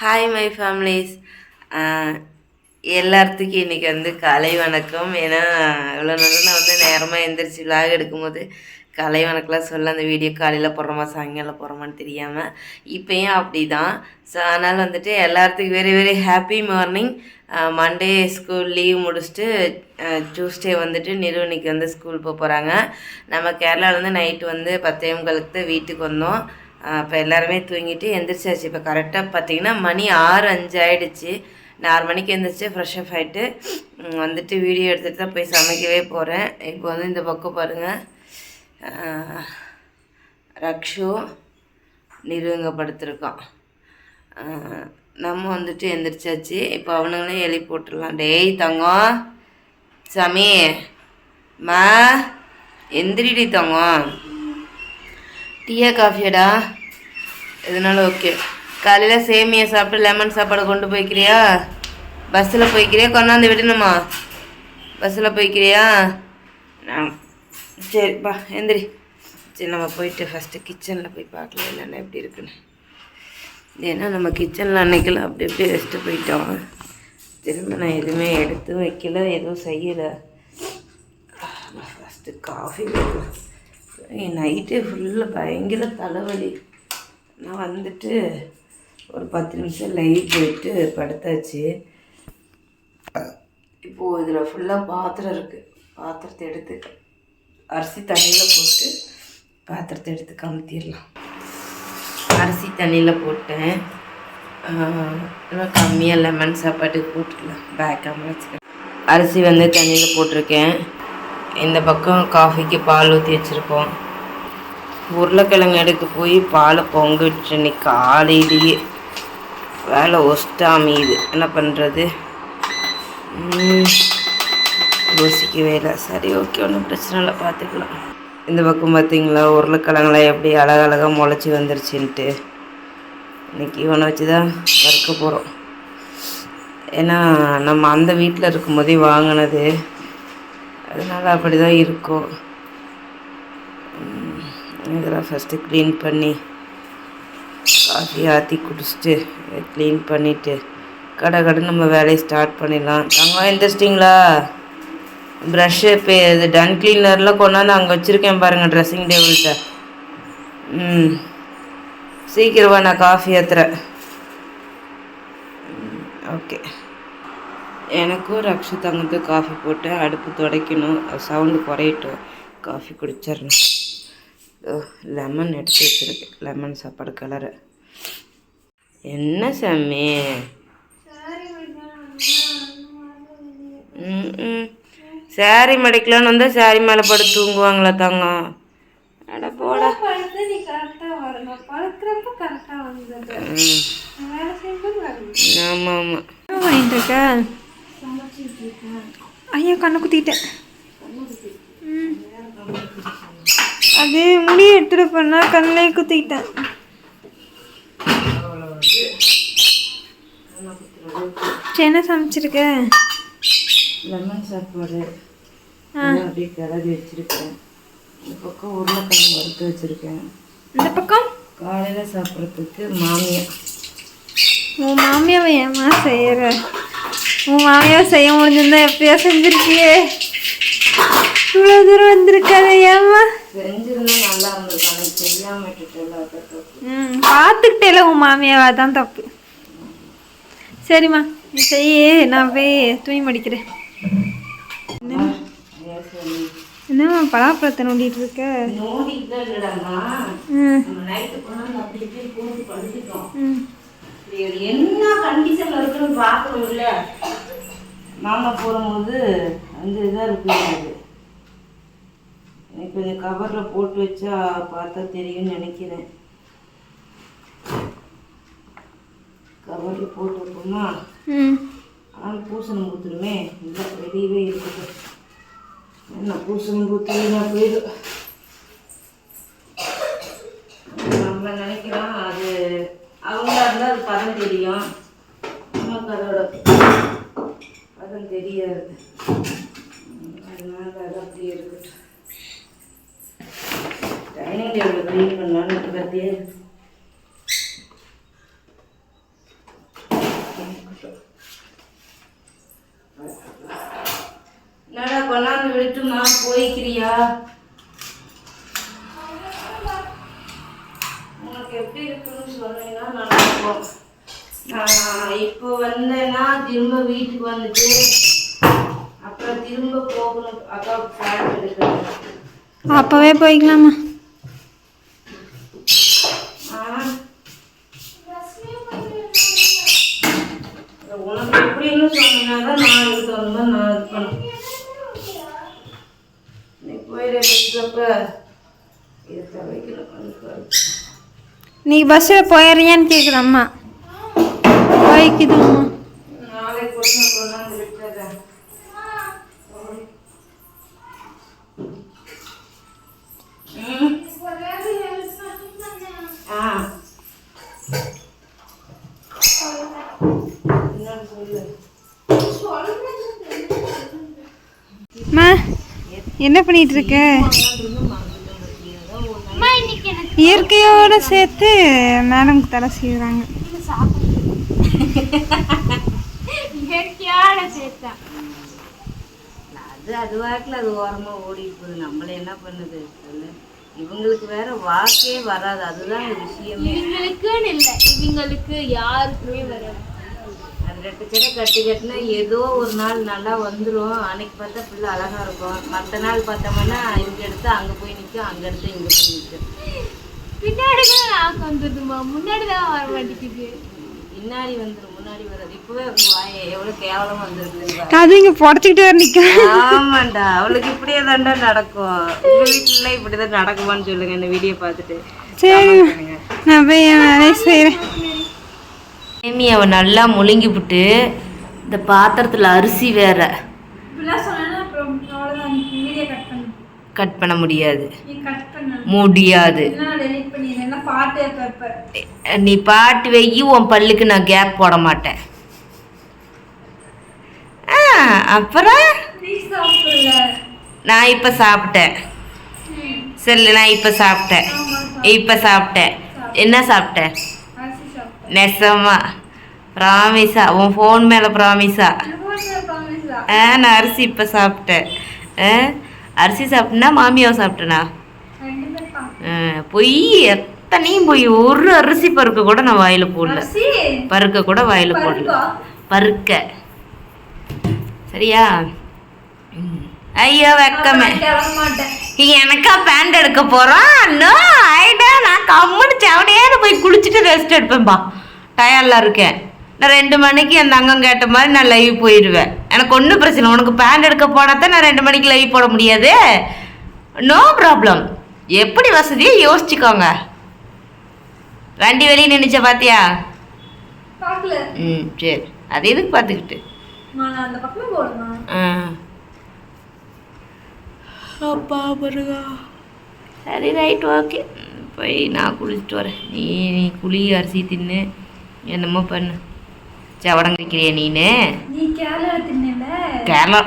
Hi my families. எல்லாத்துக்கும் இன்றைக்கி காலை வணக்கம். ஏன்னா இவ்வளோ நாள் நான் நேரமாக எந்திரிச்சு விலாக் எடுக்கும்போது காலை வணக்கம்லாம் சொல்ல அந்த வீடியோ காலையில் போடுறோமா சாயங்காலம் போடுறோமான்னு தெரியாமல் இப்போயும் அப்படி தான். ஸோ அதனால் எல்லாத்துக்கும் very very happy morning. Monday school leave முடிச்சுட்டு டியூஸ்டே நிறுவனிக்கு ஸ்கூல் போகிறாங்க. நம்ம கேரளாவிலேருந்து நைட்டு 10:45 தான் வீட்டுக்கு வந்தோம். இப்போ எல்லாருமே தூங்கிட்டு எந்திரிச்சாச்சு. இப்போ கரெக்டாக பார்த்தீங்கன்னா மணி 6:05 ஆகிடுச்சு. 4 மணிக்கு எழுந்திரிச்சு ஃப்ரெஷ்அப் ஆகிட்டு வீடியோ எடுத்துகிட்டு தான் போய் சமைக்கவே போகிறேன். இப்போ இந்த பக்கம் பாருங்கள், ரக்ஷு நிறுவங்க படுத்துருக்கோம். நம்ம எந்திரிச்சாச்சு. இப்போ அவனுங்களே எழுப்பி போட்டுடலாம். டேய் தங்கம், சாமி மா எந்திரிடி தங்கம், டீயா காஃபியாடா இதனால ஓகே. காலையில் சேமியா சாப்பிட்டு லெமன் சாப்பாடு கொண்டு போய்க்கிறியா? பஸ்ஸில் போய்க்கிறியா? கொண்டாந்து விடணுமா? பஸ்ஸில் போய்க்கிறியா? சரிப்பா எந்திரி. சரி நம்ம போயிட்டு ஃபஸ்ட்டு கிச்சனில் போய் பார்க்கலாம் என்னென்ன எப்படி இருக்குன்னு. ஏன்னா நம்ம கிச்சனில் அன்னைக்கெல்லாம் அப்படி எப்படி வச்சுட்டு போயிட்டோம். திரும்ப நான் எதுவுமே எடுத்து வைக்கல, எதுவும் செய்யலை. ஃபஸ்ட்டு காஃபி வைக்கலாம். நைட்டே ஃபுல்லாக பயங்கர தலைவலி. நான் ஒரு 10 நிமிஷம் லைவ் போயிட்டு படுத்தாச்சு. இப்போது இதில் ஃபுல்லாக பாத்திரம் இருக்குது. பாத்திரத்தை எடுத்து அரிசி தண்ணியில் போட்டு பாத்திரத்தை எடுத்து கமுத்திடலாம். அரிசி தண்ணியில் போட்டேன். இன்னும் கம்மியாக லெமன் சாப்பாட்டுக்கு போட்டுக்கலாம். பேக்காமல் வச்சுக்கிறேன். அரிசி தண்ணியில் போட்டிருக்கேன். இந்த பக்கம் காஃபிக்கு பால் ஊற்றி வச்சுருக்கோம். உருளைக்கிழங்கு எடுக்க போய் பாலை பொங்க விட்டு இன்னைக்கு காலையிலேயே வேலை ஒஸ்டாமி. இது என்ன பண்ணுறது யோசிக்கவே இல்லை. சரி ஓகே, ஒன்றும் பிரச்சனை இல்லை, பார்த்துக்கலாம். இந்த பக்கம் பார்த்திங்களா உருளைக்கிழங்குலாம் எப்படி அழகழகாக முளைச்சி வந்துருச்சுன்ட்டு. இன்றைக்கி இவனை வச்சு தான் வறுக்க போகிறோம். ஏன்னா நம்ம அந்த வீட்டில் இருக்கும்போதே வாங்கினது, அதனால் அப்படி தான் இருக்கும். இதெல்லாம் ஃபஸ்ட்டு க்ளீன் பண்ணி காஃபி ஆற்றி குடிச்சிட்டு க்ளீன் பண்ணிவிட்டு கடை நம்ம வேலையை ஸ்டார்ட் பண்ணிடலாம். தங்கம் எந்திரிச்சிட்டிங்களா? ப்ரஷ்ஷு இப்போ இது டன் க்ளீனர்லாம் கொண்டாந்து அங்கே வச்சுருக்கேன் பாருங்கள், ட்ரெஸ்ஸிங் டேபிள்கிட்ட. சீக்கிரமா நான் காஃபி ஏற்றுறேன். ஓகே, எனக்கும் ரக்ஷு தங்கத்துக்கு காஃபி போட்டு அடுப்பு துடைக்கணும். சவுண்டு குறையட்டும், காஃபி குடிச்சிடணும். லெமன் எடுத்து வச்சுருக்கேன், லெமன் சாப்பாடு கலரை. என்ன சாமி சாரி மடிக்கலான்னு வந்தால் சாரி மேலே படுத்து தூங்குவாங்களா தங்கம்? அட போட. ஆமாம் ஆமாம். பண்ணிட்டு இருக்க? ஐயா கண்ணை குத்திட்டேன். அது முடிய எடுத்துட்டு போனா கண்ணே குத்திட்டேன். என்ன சமைச்சிருக்க? லெமன் சாப்பாடு அப்படியே கிளறி வச்சிருக்கேன். இந்த பக்கம் உருளைக்கிழங்கு வறுத்து வச்சிருக்கேன். இந்த பக்கம் காலையில் சாப்பிட்றதுக்கு மாமியா. உன் மாமியாவை ஏமா செய்யற? உன் மாமியாவை செய்ய முடிஞ்சிருந்தா எப்படியா செஞ்சிருக்கியே? இவ்வளோ தூரம் வந்திருக்காது ஏமா? செஞ்சிருந்தா நல்லா இருந்திருக்காங்க, செய்யாம விட்டுட்டேன். பார்த்துக்கிட்டேல உன் மாமியாவா தான் தப்பு. சரிம்மா நீ செய்ய, நான் போய் துணி மடிக்கிறேன். என்னம்மா பலாப்பழத்தை நோண்டிட்டு இருக்க? என்ன கண்டிஷன்ல இருக்குன்னு பார்க்கணும்ல. மாமா போகும்போது இதாக இருக்குது. எனக்கு கொஞ்சம் கவரில் போட்டு வச்சா பார்த்தா தெரியும்னு நினைக்கிறேன். கவரில் போட்டு வைப்போமா? ஆனால் பூசணம் ஊற்றுருமே, இல்லை வெளியவே இருக்குது. என்ன பூசணம் ஊற்றுனா போயிடும். நம்ம நினைக்கிறோம் அது அவங்களா இருந்தால் அது பதம் தெரியும், நமக்கு அதோட பதம் தெரியாது. அதனால அது அப்படியே இருக்கட்டும். டைனிங் டேபிள் க்ளீன் பண்ணலான்னு பற்றி போய்க்கிறியா? உனக்கு எப்படி இருக்குன்னு சொன்னீங்கன்னா நடக்கும். நான் இப்போ வந்தேன்னா திரும்ப வீட்டுக்கு வந்துட்டு அப்புறம் திரும்ப போகணும். அக்காவுக்கு பேண்ட் எடுக்கணும். அப்பவே போய்க்கலாமா? உனக்கு எப்படின்னு சொன்னீங்கன்னா தான் நான் இதுக்கு தகுந்த மாதிரி நான் இது பண்ணேன். நீ போயிடுறப்ப இதை தவைக்கணும். நீ பஸ்ஸில் போயிடுறியான்னு கேட்குறம்மா. போய்க்குதும்மா. நாளைக்கு கொண்டு கொண்டாந்து விட்டுறேன். அம்மா என்ன பண்ணிட்டு இருக்க? இயற்கையோட சேர்த்து மேடம்க்கு தலை செய்கிறாங்க. இயற்கையோட சேர்த்தா அது வாக்கில் அது ஓரமாக ஓடிட்டு போகுது. நம்மளை என்ன பண்ணுது சொல்லு? இவங்களுக்கு வேற வாக்கே வராது. அதுதான் விஷயமே. இவங்களுக்குன்னு இல்லை, இவங்களுக்கு யாருக்குமே வராது. அது 2 சடை கட்டினா ஏதோ ஒரு நாள் நல்லா வந்துடும். அன்னைக்கு பார்த்தா பிள்ளை அழகா இருக்கும். மற்ற நாள் பார்த்தோம்னா இங்கே எடுத்து அங்கே போய் நிற்கும், அங்கே எடுத்து இங்கே போய் நிற்கும். பின்னாடி கூட நாக்கு வந்துடுமா, முன்னாடி தான் வர மாட்டேங்குது. பின்னாடி வந்துடும், முன்னாடி வராது. இப்பவே உங்க வாயை எவ்வளோ கேவலமாக வந்துருக்கு. அது இங்கே புடச்சிக்கிட்டு வர நிற்க. ஆமாண்டா, அவளுக்கு இப்படியே தாண்டா நடக்கும். உங்கள் வீட்டில் இப்படி தான் நடக்குமான்னு சொல்லுங்க இந்த வீடியோ பார்த்துட்டு. சரி நான் போய் என் வேலையை செய்கிறேன். ஏமி அவன் நல்லா முழுங்கி விட்டு இந்த பாத்திரத்தில் அரிசி வேற கட் பண்ண முடியாது. முடியாது. நீ பாட்டு வெயி, உன் பல்லுக்கு நான் கேப் போட மாட்டேன். அப்புறம் நான் இப்போ சாப்பிட்டேன். சரி, நான் இப்போ சாப்பிட்டேன். என்ன சாப்பிட்டேன்? நெசமா? ப்ராமிஸா? உன் ஃபோன் மேலே ப்ராமிஸா? நான் அரிசி இப்போ சாப்பிட்டேன். அரிசி சாப்பிட்டேன்னா மாமியாவை சாப்பிட்டேனா? பொய், எத்தனையும் பொய். ஒரு அரிசி பருக்க கூட நான் வாயில் போடல. பருக்க கூட வாயில் போடல. பருக்க சரியா? ஐயோ வெக்கமே. எனக்கா பேண்ட் எடுக்க போகிறோம். நான் கம்முன்னு செவனேன்னு போய் குளிச்சுட்டு ரெஸ்ட் எடுப்பேன்பா. டயர்லாம் இருக்கேன். நான் 2 மணிக்கு அந்த அங்கம் கேட்ட மாதிரி நான் லைவ் போயிடுவேன். எனக்கு ஒன்றும் பிரச்சனை. உனக்கு பேண்ட் எடுக்க போனால் தான் நான் 2 மணிக்கு லைவ் போட முடியாது. No problem. எப்படி வசதியோ யோசிச்சுக்கோங்க. வண்டி வெளியே நின்றுச்ச பார்த்தியா? சரி, அது எதுக்கு பார்த்துக்கிட்டு? அப்பா பருகா. சரி, ரைட், ஓகே. போய் நான் குளிச்சுட்டு வரேன். நீ குளி, அரிசி தின்னு, என்னமோ பண்ணு. சவடம் கிடைக்கிறியா நீனு? கேரளா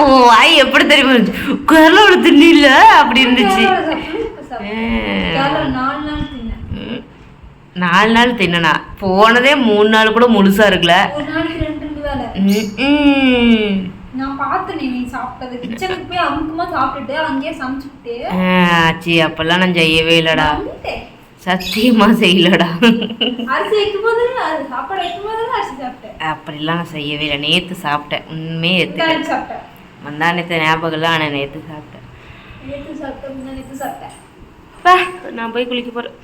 உன் வாய் எப்படி தெரியுமா இருந்துச்சு? கேரளாவில் தின்னில அப்படி இருந்துச்சு. 4 நாள் தின்னா போனதே 3 நாள் கூட முழுசா இருக்குல்ல. ஆச்சு, அப்பெல்லாம் நான் செய்யவே இல்லடா. சத்தியமா செய்யலடா. அப்படிலாம் நான் செய்யவே இல்லை. நேற்று சாப்பிட்டேன். உண்மையே எடுத்துட்டேன். மந்தானத்தை ஞாபகம் இல்லை, ஆனால் நேற்று சாப்பிட்டேன். நான் போய் குளிக்க போகிறேன்.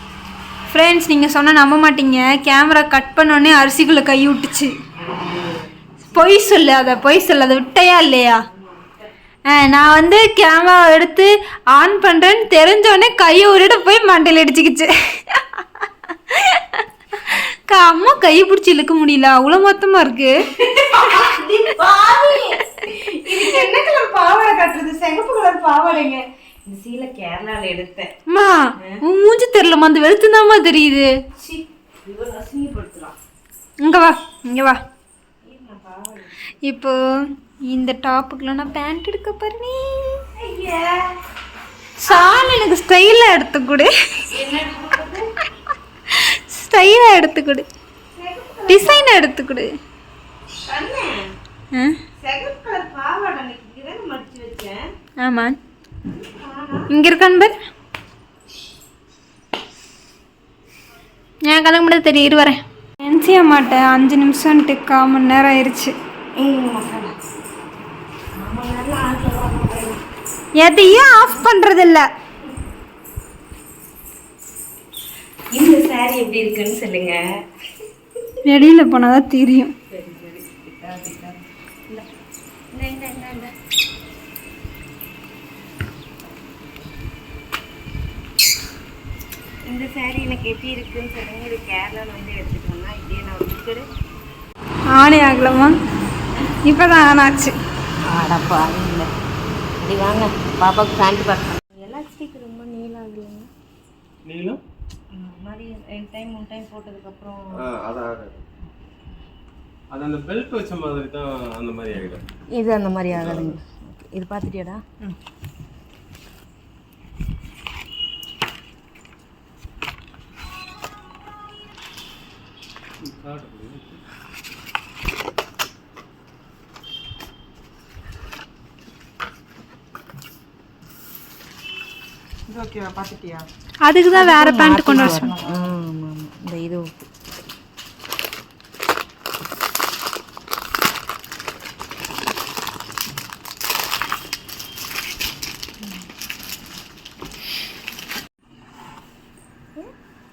ஃப்ரெண்ட்ஸ், நீங்கள் சொன்னால் நம்ப மாட்டீங்க. கேமரா கட் பண்ணோடனே அரிசிக்குள்ளே கை விட்டுச்சு. பொய் சொல்லாத விட்டையா இல்லையா? நான் வந்து கேமரா எடுத்து ஆன் பண்ணுறேன்னு தெரிஞ்சோடனே கையை உருட போய் மண்டையில் அடிச்சுக்கிச்சு. அம்மா கையை பிடிச்சி இழுக்க முடியல, அவ்வளோ மொத்தமாக இருக்கு. என்ன கலர் பாவாடை கட்டுறது? சிகப்பு கலர் பாவாடைங்க. இந்த சீலை கேரளாவில் எடுத்தேன். அம்மா உன் மூஞ்சி தெரியலம்மா, அந்த வெளுத்துதாம்மா தெரியுது. இங்கே வா. இப்போ இந்த டாப்புக்குலாம் நான் பேண்ட் எடுக்க போறேன். சால் எனக்கு ஸ்டைலாக எடுத்துக்கொடு. ஸ்டைலாக எடுத்துக்கொடு, டிசைனாக எடுத்துக்கொடு. ஆமாம். இங்கே இருக்கான்னு பேர் என் கணக்கு மட்டும் தெரியும். இரு வரேன். என்சிய மாட்டேன் 5 நிமிஷம்ட்டு 1/4 மணி நேரம் ஆயிடுச்சு. எதையும் ஆஃப் பண்ணுறதில்ல. இந்த சாரி எப்படி இருக்குன்னு சொல்லுங்க. வெளியில் போனால் தான் தெரியும். இந்த சாரி எனக்கு எப்படி இருக்குன்னு சொல்லுங்க. இது கேரளாவில் வந்து எடுத்துக்கோங்க. இப்படியே நான் ஒரு ஆணை ஆகலாமா? இப்போ தான் ஆனாச்சு. ஆடப்பா இல்லை இப்படி வாங்க பாப்பாவுக்கு பேண்ட் பார்க்கலாம். எலாஸ்டிக் ரொம்ப நீளம் ஆகலைங்க. நீளம் மாதிரி 2 டைம் 3 டைம் போட்டதுக்கப்புறம் அதான் அது அந்த பெல்ட் வச்ச மாதிரி தான் அந்த மாதிரி ஆகிடும். இது அந்த மாதிரி ஆகாதுங்க. இது பார்த்துட்டியாடா? ஓகேவா பார்த்துட்டியா? அதுக்கு தான் வேற பேண்ட் கொண்டு வர சொன்னேன். ஆமாம் இந்த இது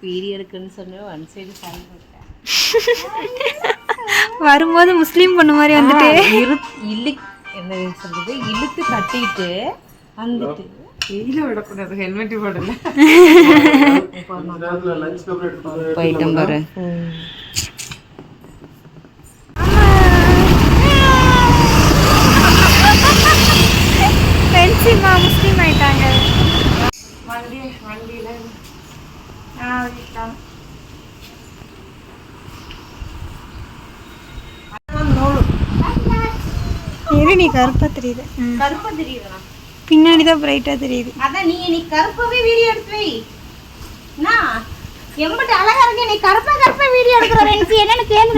வீடியோ எடுக்குன்னு சொன்னேன். 1 சைடு சாரி போட்டேன். வரும்போது முஸ்லீம் பொண்ணு மாதிரி வந்துட்டு என்ன சொல்றது இழுத்து கட்டிட்டு வந்துட்டு வெயில விடக்கூடாது. ஹெல்மெட் போடல போயிட்டோம் பாரு. ஃப்ரெண்ட்ஸிமா முஸ்லீம் ஆயிட்டாங்க. வண்டியில நீ கருப்பா தெரியுது. கருப்பா தெரியுதா? பின்னாடி தான் பிரைட்டா தெரியுது. அதான் நீ கருப்பாவே வீடியோ எடுத்து வை. நான் எம்பட்டு அழகா இருக்கு. நீ கருப்பா வீடியோ எடுக்கிற ரென்சி என்னன்னு கேளு.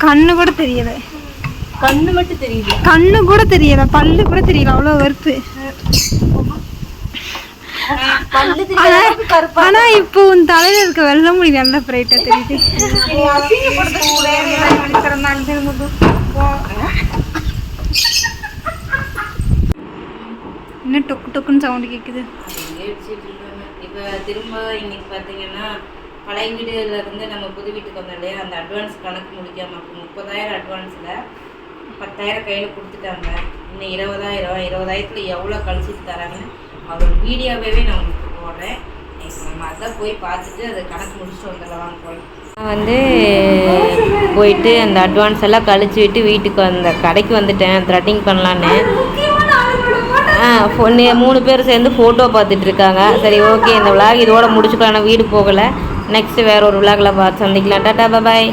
கண்ணு கூட தெரியல. கண்ணு மட்டும் தெரியுது. கண்ணு கூட தெரியல. பல்லு கூட தெரியல. அவ்வளோ வெறுப்பு. பல்லு தெரியாது கருப்பா. ஆனா இப்போ உன் தலையில இருக்க வெள்ளை முடி நல்லா பிரைட்டா தெரியுது. நீ அசிங்கப்படுத்த கூட நினைக்கிறேன் திரும்ப இன்னும் டொக்கு டொக்குன்னு சவுண்டு கேட்குது. இப்போ திரும்ப இன்னைக்கு பார்த்தீங்கன்னா பழைய வீடுல இருந்து நம்ம புது வீட்டுக்கு வந்தோம் இல்லையா, அந்த அட்வான்ஸ் கணக்கு முடிக்காமல் 30,000 அட்வான்ஸில் 10,000 கையில் கொடுத்துட்டாங்க. இன்னும் 20,000 எவ்வளோ கழிச்சிட்டு தராங்கன்னு அவர் வீடியோவே நான் உங்களுக்கு போடுறேன். இப்போ நம்ம அதான் போய் பார்த்துட்டு அதை கணக்கு முடிச்சுட்டு வந்துடலாம். போய் நான் வந்து போயிட்டு அந்த அட்வான்ஸ் எல்லாம் கழிச்சு விட்டு வீட்டுக்கு வந்த கடைக்கு வந்துட்டேன் த்ரெட்டிங் பண்ணலான்னு. 3 பேர் சேர்ந்து ஃபோட்டோ பார்த்துட்டு இருக்காங்க. சரி ஓகே இந்த விளாக் இதோட முடிச்சுக்கலாம். நான் வீடு போகலை. நெக்ஸ்ட்டு வேறு ஒரு விளாகில் பார்த்து சந்திக்கலாம். டாடா பாய்.